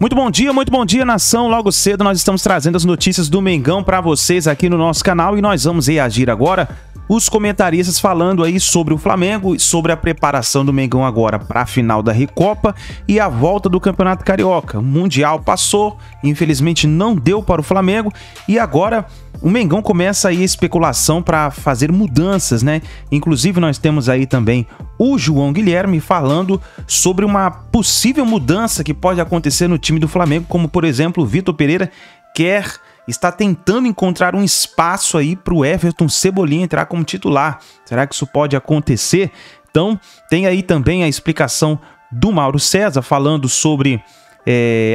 Muito bom dia, nação. Logo cedo nós estamos trazendo as notícias do Mengão para vocês aqui no nosso canal e nós vamos reagir agora os comentaristas falando aí sobre o Flamengo e sobre a preparação do Mengão agora para a final da Recopa e a volta do Campeonato Carioca. O Mundial passou, infelizmente não deu para o Flamengo e agora o Mengão começa aí a especulação para fazer mudanças, né? Inclusive nós temos aí também o João Guilherme falando sobre uma possível mudança que pode acontecer no time do Flamengo, como por exemplo o Vitor Pereira está tentando encontrar um espaço aí para o Everton Cebolinha entrar como titular. Será que isso pode acontecer? Então tem aí também a explicação do Mauro César falando sobre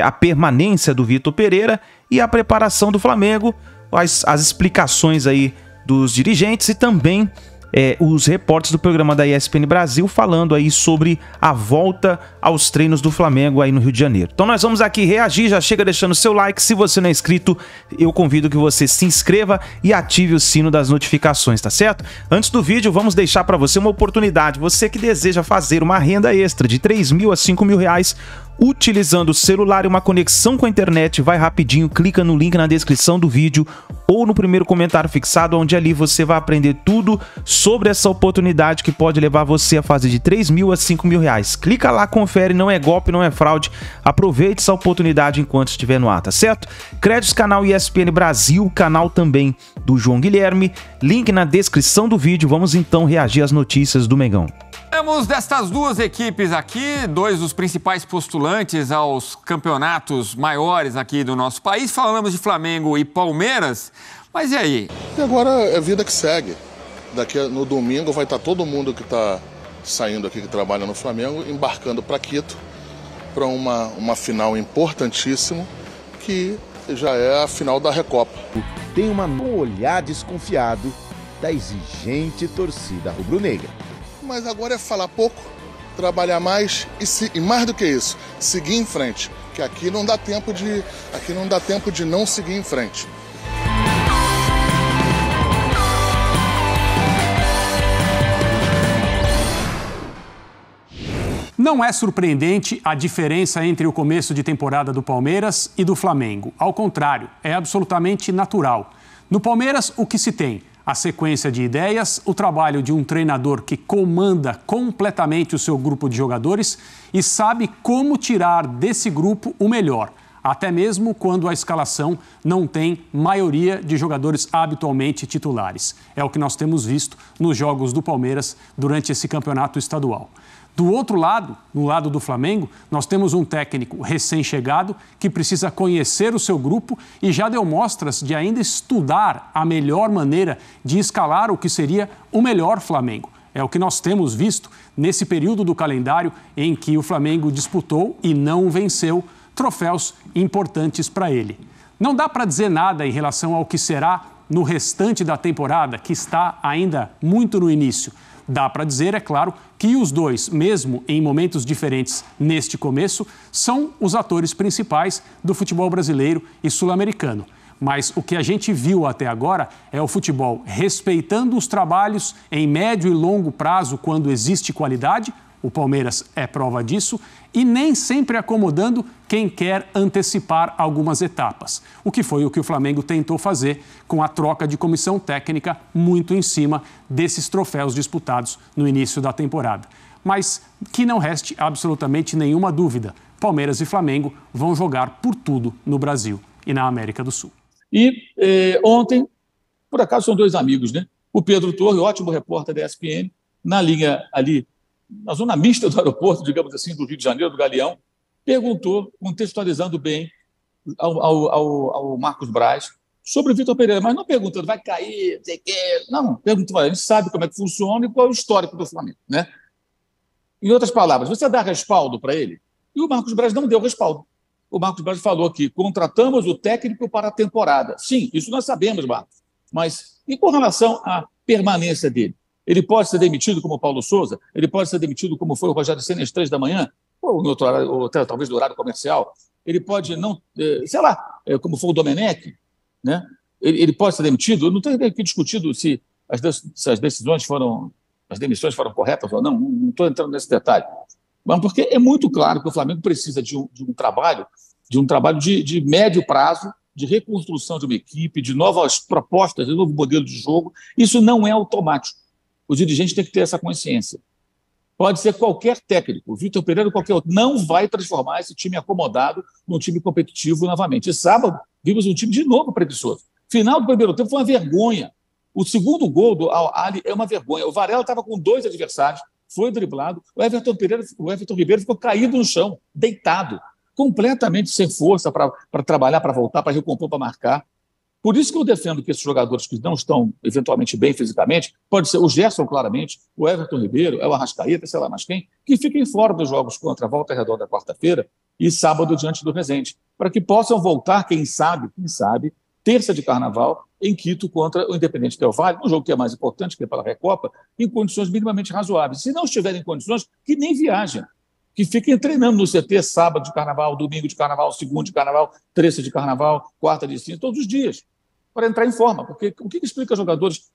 a permanência do Vitor Pereira e a preparação do Flamengo, as explicações aí dos dirigentes e também os repórteres do programa da ESPN Brasil falando aí sobre a volta aos treinos do Flamengo aí no Rio de Janeiro. Então nós vamos aqui reagir, já chega deixando seu like, se você não é inscrito, eu convido que você se inscreva e ative o sino das notificações, tá certo? Antes do vídeo, vamos deixar para você uma oportunidade, você que deseja fazer uma renda extra de 3 mil a 5 mil reais, utilizando o celular e uma conexão com a internet, vai rapidinho, clica no link na descrição do vídeo ou no primeiro comentário fixado, onde ali você vai aprender tudo sobre essa oportunidade que pode levar você a fazer de 3 mil a 5 mil reais. Clica lá, confere, não é golpe, não é fraude, aproveite essa oportunidade enquanto estiver no ar, tá certo? Créditos canal ESPN Brasil, canal também do João Guilherme, link na descrição do vídeo, vamos então reagir às notícias do Mengão. Temos destas duas equipes aqui, dois dos principais postulantes aos campeonatos maiores aqui do nosso país. Falamos de Flamengo e Palmeiras, mas e aí? E agora é vida que segue. Daqui no domingo vai estar todo mundo que está saindo aqui, que trabalha no Flamengo, embarcando para Quito, para uma final importantíssima, que já é a final da Recopa. Tem um olhar desconfiado da exigente torcida rubro-negra. Mas agora é falar pouco, trabalhar mais e mais do que isso, seguir em frente, que aqui não dá tempo de não seguir em frente. Não é surpreendente a diferença entre o começo de temporada do Palmeiras e do Flamengo. Ao contrário, é absolutamente natural. No Palmeiras, o que se tem? A sequência de ideias, o trabalho de um treinador que comanda completamente o seu grupo de jogadores e sabe como tirar desse grupo o melhor, até mesmo quando a escalação não tem maioria de jogadores habitualmente titulares. É o que nós temos visto nos jogos do Palmeiras durante esse campeonato estadual. Do outro lado, no lado do Flamengo, nós temos um técnico recém-chegado que precisa conhecer o seu grupo e já deu mostras de ainda estudar a melhor maneira de escalar o que seria o melhor Flamengo. É o que nós temos visto nesse período do calendário em que o Flamengo disputou e não venceu troféus importantes para ele. Não dá para dizer nada em relação ao que será no restante da temporada, que está ainda muito no início. Dá para dizer, é claro, que os dois, mesmo em momentos diferentes neste começo, são os atores principais do futebol brasileiro e sul-americano. Mas o que a gente viu até agora é o futebol respeitando os trabalhos em médio e longo prazo quando existe qualidade, o Palmeiras é prova disso, e nem sempre acomodando quem quer antecipar algumas etapas. O que foi o que o Flamengo tentou fazer com a troca de comissão técnica muito em cima desses troféus disputados no início da temporada. Mas que não reste absolutamente nenhuma dúvida, Palmeiras e Flamengo vão jogar por tudo no Brasil e na América do Sul. E ontem, por acaso são dois amigos, né? O Pedro Torre, ótimo repórter da ESPN, na linha ali, na zona mista do aeroporto, digamos assim, do Rio de Janeiro, do Galeão, perguntou, contextualizando bem ao Marcos Braz, sobre o Vitor Pereira, mas não perguntando, vai cair, não sei o quê. Não, perguntou, a gente sabe como é que funciona e qual é o histórico do Flamengo, né? Em outras palavras, você dá respaldo para ele? E o Marcos Braz não deu respaldo. O Marcos Braz falou que contratamos o técnico para a temporada. Sim, isso nós sabemos, Marcos. Mas e com relação à permanência dele? Ele pode ser demitido como o Paulo Souza? Ele pode ser demitido como foi o Rogério Ceni às 3 da manhã? Ou em outro horário, ou até, talvez no horário comercial? Ele pode não, sei lá, como foi o Domenech, né? Ele pode ser demitido? Não tem aqui discutido se as decisões foram, as demissões foram corretas ou não. Não estou entrando nesse detalhe. Mas porque é muito claro que o Flamengo precisa de um trabalho de um trabalho de médio prazo, de reconstrução de uma equipe, de novas propostas, de novo modelo de jogo. Isso não é automático. O dirigente tem que ter essa consciência. Pode ser qualquer técnico, o Vitor Pereira ou qualquer outro, não vai transformar esse time acomodado num time competitivo novamente. E sábado, vimos um time de novo preguiçoso. Final do primeiro tempo foi uma vergonha. O segundo gol do Al-Ahly é uma vergonha. O Varela estava com 2 adversários, foi driblado. O Everton Ribeiro ficou caído no chão, deitado, completamente sem força para trabalhar, para voltar, para recompor, para marcar. Por isso que eu defendo que esses jogadores que não estão eventualmente bem fisicamente, pode ser o Gerson, claramente, o Everton Ribeiro, o Arrascaeta, sei lá mais quem, que fiquem fora dos jogos contra a Volta Redonda quarta-feira e sábado diante do Resende, para que possam voltar, quem sabe, terça de Carnaval, em Quito contra o Independente Del Valle, um jogo que é mais importante, que é pela Recopa, em condições minimamente razoáveis. Se não estiverem em condições, que nem viajem, que fiquem treinando no CT sábado de Carnaval, domingo de Carnaval, segundo de Carnaval, terça de Carnaval, quarta de cinza, todos os dias, para entrar em forma. Porque o que explica jogadores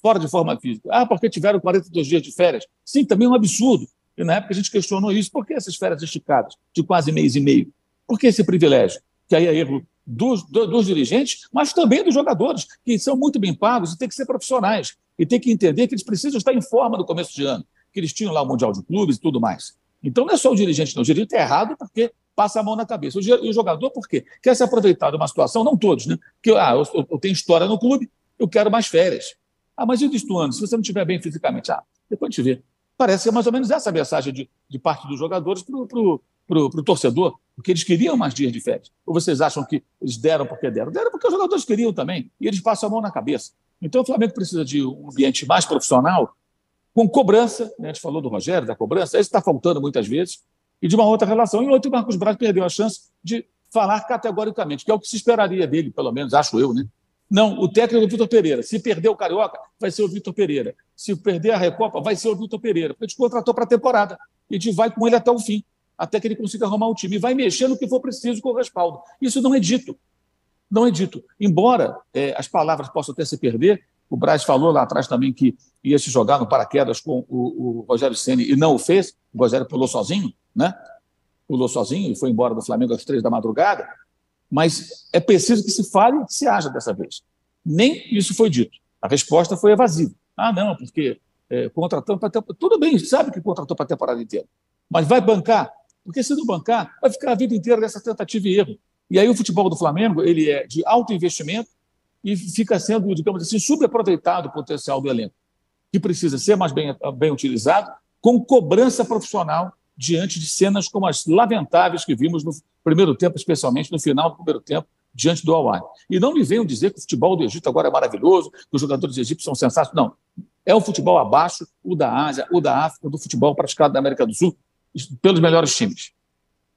fora de forma física? Porque tiveram 42 dias de férias. Sim, também é um absurdo. E na época a gente questionou isso. Por que essas férias esticadas de quase mês e meio? Por que esse privilégio? Que aí é erro dos dirigentes, mas também dos jogadores, que são muito bem pagos e têm que ser profissionais. E têm que entender que eles precisam estar em forma no começo de ano, que eles tinham lá o Mundial de Clubes e tudo mais. Então não é só o dirigente, não. O dirigente é errado porque passa a mão na cabeça. O jogador, por quê? Quer se aproveitar de uma situação, não todos, né? Que eu tenho história no clube, eu quero mais férias. Mas e do ano? Se você não estiver bem fisicamente, depois a gente vê. Parece que é mais ou menos essa a mensagem de parte dos jogadores para o torcedor, porque eles queriam mais dias de férias. Ou vocês acham que eles deram porque deram? Deram porque os jogadores queriam também, e eles passam a mão na cabeça. Então o Flamengo precisa de um ambiente mais profissional, com cobrança, né? A gente falou do Rogério, da cobrança, isso está faltando muitas vezes, e de uma outra relação. E ontem o Marcos Braz perdeu a chance de falar categoricamente, que é o que se esperaria dele, pelo menos, acho eu, né? Não, o técnico é o Vitor Pereira. Se perder o Carioca, vai ser o Vitor Pereira. Se perder a Recopa, vai ser o Vitor Pereira. Porque a gente contratou para a temporada. E a gente vai com ele até o fim, até que ele consiga arrumar um time. E vai mexer no que for preciso com o respaldo. Isso não é dito. Não é dito. Embora as palavras possam até se perder, o Braz falou lá atrás também que ia se jogar no paraquedas com o Rogério Ceni e não o fez. O Rogério pulou sozinho, né? Pulou sozinho e foi embora do Flamengo às 3 da madrugada. Mas é preciso que se fale e que se haja dessa vez. Nem isso foi dito. A resposta foi evasiva. Não, porque contratando para temporada. Tudo bem, sabe que contratou para a temporada inteira. Mas vai bancar? Porque se não bancar, vai ficar a vida inteira nessa tentativa e erro. E aí o futebol do Flamengo ele é de alto investimento e fica sendo, digamos assim, subaproveitado o potencial do elenco, que precisa ser mais bem utilizado, com cobrança profissional diante de cenas como as lamentáveis que vimos no primeiro tempo, especialmente no final do primeiro tempo, diante do Al-Ahly. E não me venham dizer que o futebol do Egito agora é maravilhoso, que os jogadores egípcios são sensatos. Não. É um futebol abaixo, o da Ásia, o da África, do futebol praticado na América do Sul, pelos melhores times.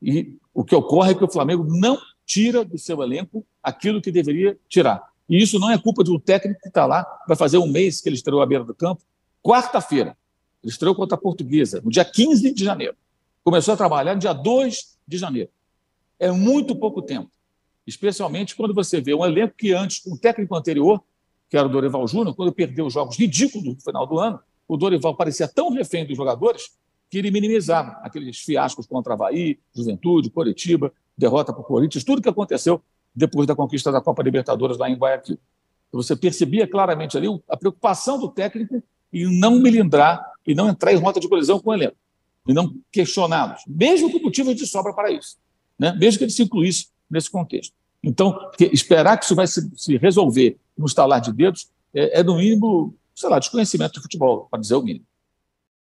E o que ocorre é que o Flamengo não tira do seu elenco aquilo que deveria tirar. E isso não é culpa de um técnico que está lá, vai fazer um mês que ele estreou à beira do campo, quarta-feira. Ele estreou contra a Portuguesa, no dia 15 de janeiro. Começou a trabalhar no dia 2 de janeiro. É muito pouco tempo. Especialmente quando você vê um elenco que antes, um técnico anterior, que era o Dorival Júnior, quando perdeu os jogos ridículos no final do ano, o Dorival parecia tão refém dos jogadores que ele minimizava aqueles fiascos contra Avaí, Juventude, Coritiba, derrota para o Corinthians, tudo que aconteceu depois da conquista da Copa Libertadores lá em Guayaquil. Você percebia claramente ali a preocupação do técnico em não melindrar e não entrar em rota de colisão com o elenco, e não questioná-los, mesmo com motivos de sobra para isso, né? Mesmo que ele se incluísse nesse contexto. Então, esperar que isso vai se resolver no estalar de dedos no mínimo, sei lá, desconhecimento de futebol, para dizer o mínimo.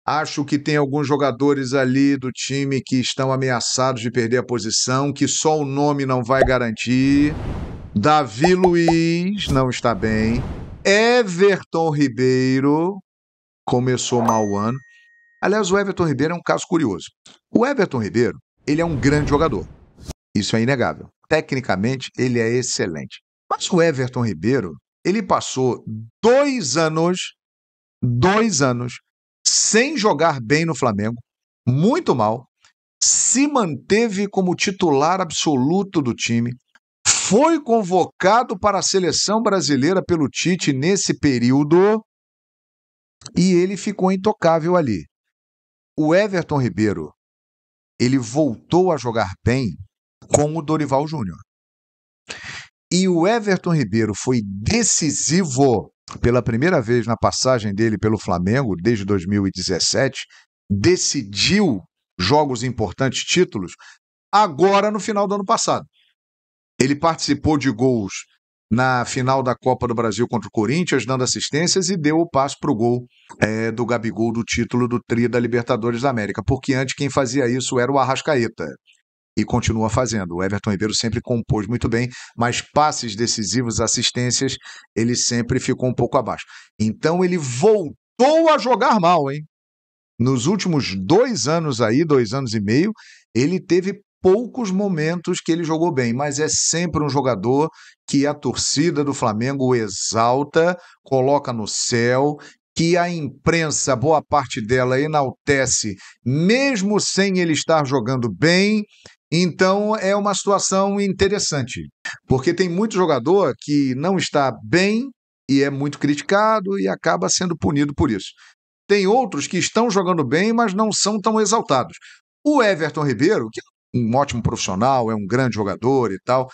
Acho que tem alguns jogadores ali do time que estão ameaçados de perder a posição, que só o nome não vai garantir. Davi Luiz não está bem. Everton Ribeiro começou mal o ano. Aliás, o Everton Ribeiro é um caso curioso. O Everton Ribeiro, ele é um grande jogador. Isso é inegável. Tecnicamente, ele é excelente. Mas o Everton Ribeiro, ele passou 2 anos sem jogar bem no Flamengo, muito mal, se manteve como titular absoluto do time, foi convocado para a seleção brasileira pelo Tite nesse período e ele ficou intocável ali. O Everton Ribeiro, ele voltou a jogar bem com o Dorival Júnior. E o Everton Ribeiro foi decisivo pela primeira vez na passagem dele pelo Flamengo, desde 2017, decidiu jogos importantes, títulos, agora no final do ano passado. Ele participou de gols na final da Copa do Brasil contra o Corinthians, dando assistências, e deu o passo para o gol do Gabigol do título do Tri da Libertadores da América, porque antes quem fazia isso era o Arrascaeta, e continua fazendo. O Everton Ribeiro sempre compôs muito bem, mas passes decisivos, assistências, ele sempre ficou um pouco abaixo. Então ele voltou a jogar mal, hein? Nos últimos 2 anos aí, 2 anos e meio, ele teve poucos momentos que ele jogou bem, mas é sempre um jogador que a torcida do Flamengo exalta, coloca no céu, que a imprensa, boa parte dela, enaltece, mesmo sem ele estar jogando bem. Então é uma situação interessante, porque tem muito jogador que não está bem e é muito criticado e acaba sendo punido por isso. Tem outros que estão jogando bem, mas não são tão exaltados. O Everton Ribeiro, que é um ótimo profissional, é um grande jogador e tal,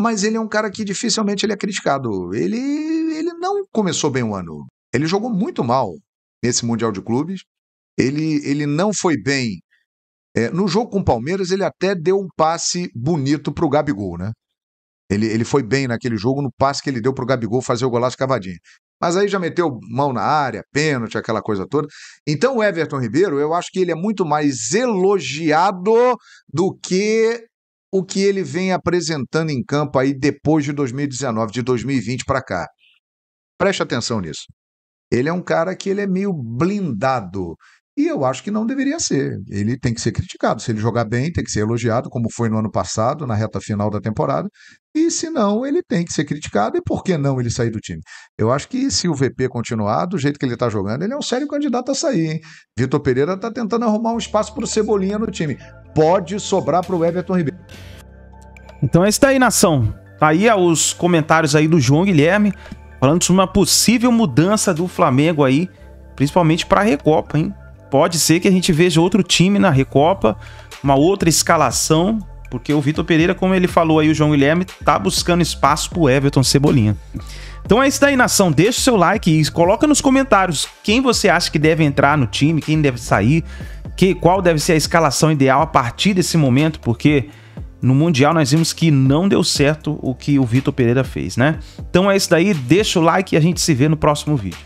mas ele é um cara que dificilmente ele é criticado. Ele não começou bem o ano. Ele jogou muito mal nesse Mundial de Clubes. Ele não foi bem. No jogo com o Palmeiras, ele até deu um passe bonito para o Gabigol, né? Ele foi bem naquele jogo, no passe que ele deu para o Gabigol fazer o golaço cavadinho. Mas aí já meteu mão na área, pênalti, aquela coisa toda. Então o Everton Ribeiro, eu acho que ele é muito mais elogiado do que o que ele vem apresentando em campo aí depois de 2019, de 2020 para cá. Preste atenção nisso. Ele é um cara que ele é meio blindado. E eu acho que não deveria ser. Ele tem que ser criticado. Se ele jogar bem, tem que ser elogiado, como foi no ano passado, na reta final da temporada. E se não, ele tem que ser criticado. E por que não ele sair do time? Eu acho que se o VP continuar do jeito que ele está jogando, ele é um sério candidato a sair, hein? Vitor Pereira está tentando arrumar um espaço para o Cebolinha no time. Pode sobrar para o Everton Ribeiro. Então é isso daí, nação. Tá aí os comentários aí do João Guilherme, falando sobre uma possível mudança do Flamengo aí, principalmente para a Recopa, hein? Pode ser que a gente veja outro time na Recopa, uma outra escalação, porque o Vitor Pereira, como ele falou aí, o João Guilherme, tá buscando espaço pro Everton Cebolinha. Então é isso daí, nação. Deixa o seu like e coloca nos comentários quem você acha que deve entrar no time, quem deve sair, qual deve ser a escalação ideal a partir desse momento, porque no Mundial nós vimos que não deu certo o que o Vitor Pereira fez, né? Então é isso daí, deixa o like e a gente se vê no próximo vídeo.